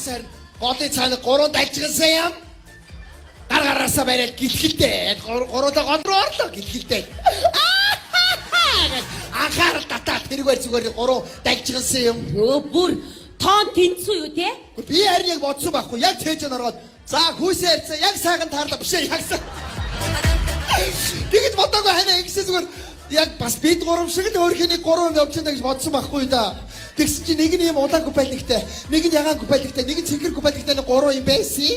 сар голын цаана 3 дажигсан юм. Гаргараасаа бариад гэлгэлтэй. 3-аа гол руу орлоо гэлгэлтэй. Анхаарал татаад тэргээр зүгээр 3 дажигсан юм. Өө бүр тоон тэнцүү юу те? Би харин яг бодсон байхгүй. Яг цээж ороод за хүүсээ ярьсан. Яг сайхан таарлаа биш ээ ягсан. Тэгэж бодоогүй ханаа ингэсэн зүгээр яг бас бид гурав шиг л өөрхөний 3 явж байгаа гэж бодсон байхгүй да. Тэгсэн чинь нэг нь юм улаан купайлигтай, нэг нь ягаан купайлигтай, нэг нь цэнхэр купайлигтай 3 юм байсан.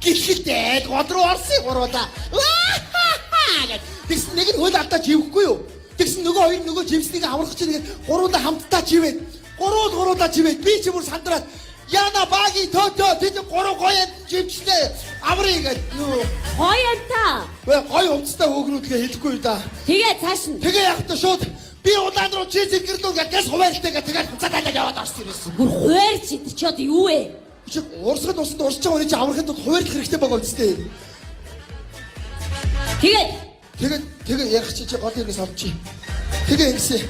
Гэлгэлтэй гол руу орсон 3-аа. Тэгсэн нэг нь хөл алдаа живэхгүй юу? Тэгсэн нөгөө хоёр нөгөө живснийг аврах чинь тэгээд 3-аа хамтдаа живээд 3-аа живээд би ч бүр сандраад яна баги тото тэд 3 гоёд живчлээ аврыг юу Гоёнта. гой хувцастай хөөгнүүдгээ хэлэхгүй да. Тэгээ цааш нь. Тэгээ явахдаа шууд би улаан руу чи зэнгэрлүү гэдгээс хуваарьтайгаа тэгээд хуцаатаа яваад орсон юм байна. Бүр хуваарч идчиход юу вэ? Чи урсгад усанд урсж байгаа хүний чи аврахын тулд хуваарлах хэрэгтэй байгаа үстэй. Тэгээ ярих чи гол юм сонсчи. Тэгээ ингэсэн.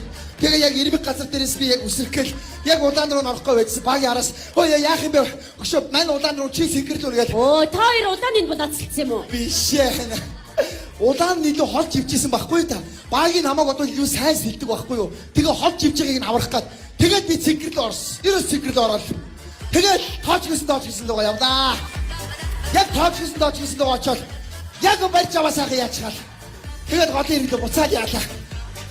Тэгээ яг ирмэг газар дээрээс би яг үсрэхгээл яг улаан руу орохгоо байдсан. Багийн араас өө яах юм бэ? Өшөө мань улаан руу чи зэнгэрлүү гэж. Өө та хоёр улааныг бодацлцсан юм уу? Биш ээ. Улаан нийлүү хол живжсэн байхгүй та. Багийн намайг одоо илүү сайн сэлдэг байхгүй юу? Тэгээ хол живж байгааг нь аврах гээд тэгээд би цэнгэрлээ орсон. Ерөөс цэнгэрлээ ороод. Тэгээд тооч гисэн лугаа явлаа. Яг тооч гисэн лугаа очоод яг барьж аваа сайхан яачгаал. Тэгээд голын ирэлд буцаад яалаа.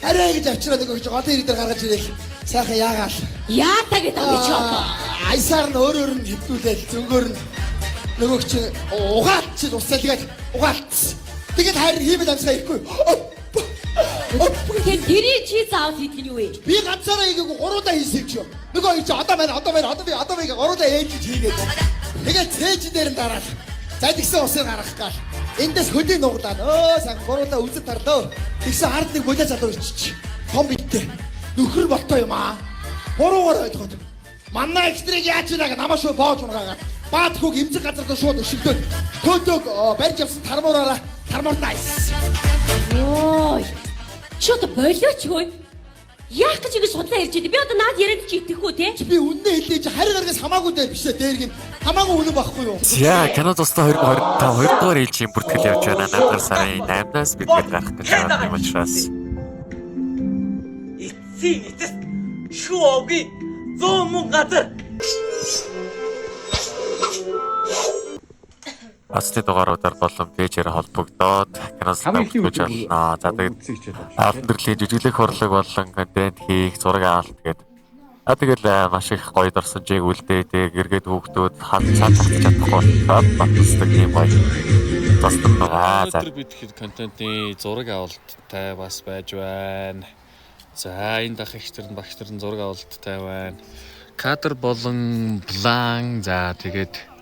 Арай гэж авчираад өгч голын ирэлд гаргаж ирээл. Сайхан яагаал. Яата гэдэг юм чи одоо. Айсаар нь өөр нь хөвдүүлээл зөнгөөр нь нөгөөч угаат чи усаа тэгээд угаат. Тэгээд хайр хиймэл амсгаа ирэхгүй. Тэгээд тэрий чи заавал хийх нь юу вэ? Би ганцаараа хийгээгүй 3-аа хийсэн ч юм. Нөгөө их чи одоо байна би 3-аа ээлж хийгээд. Тэгээд цээж дээр нь дараад. Задгсан усыг гаргах гал. Эндээс хөдөө нуглаад өө сан 3-аа үзэд тарлоо. Тэгсэн хард нэг болоо залуу ирчих. Том биттэй. Нөхөр болтоо юм аа. Буруугаар ойлгоод. Манай экстрийг яаж ийна гэ намаа шүү боож унагаагаад. Баад хүүг эмзэг газар руу шууд өшөлдөөд. Төөдөг барьж авсан тармуураараа тармууртайс. Ой. Чот болооч хөөе. Яах гэж ингэ судлаа ярьж байд. Би одоо наад яриад чи итгэхгүй те. Би үнэн хэлээ чи харин гаргаас хамаагүй дээр биш ээ. Дээрг нь хамаагүй үнэн байхгүй юу? За кино тусдаа 2025 дугаар ээлжийн бүртгэл явж байна. 8 сарын 8-наас бид гарах гэж байгаа юм учраас. Эцсийн шууги 100 мөн газар. Ацны дугааруудаар болон пэйжээр холбогдоод киноос тавьж байна. За тэгээд албан төрлийн жүжиглэх урлаг болон контент хийх, зураг авалт гэдэг. Тэгэл маш их гоё дурсамжийг үлдээ. Тэгээд эргээд хүүхдүүд цааш чадахгүй батсдаг юм гоё. Тусдаг байгаа. За бид хэд контентын зураг авалттай бас байж байна. За энэ дахигч нар багш нар зураг авалттай байна. Кадр болон план за тэгээд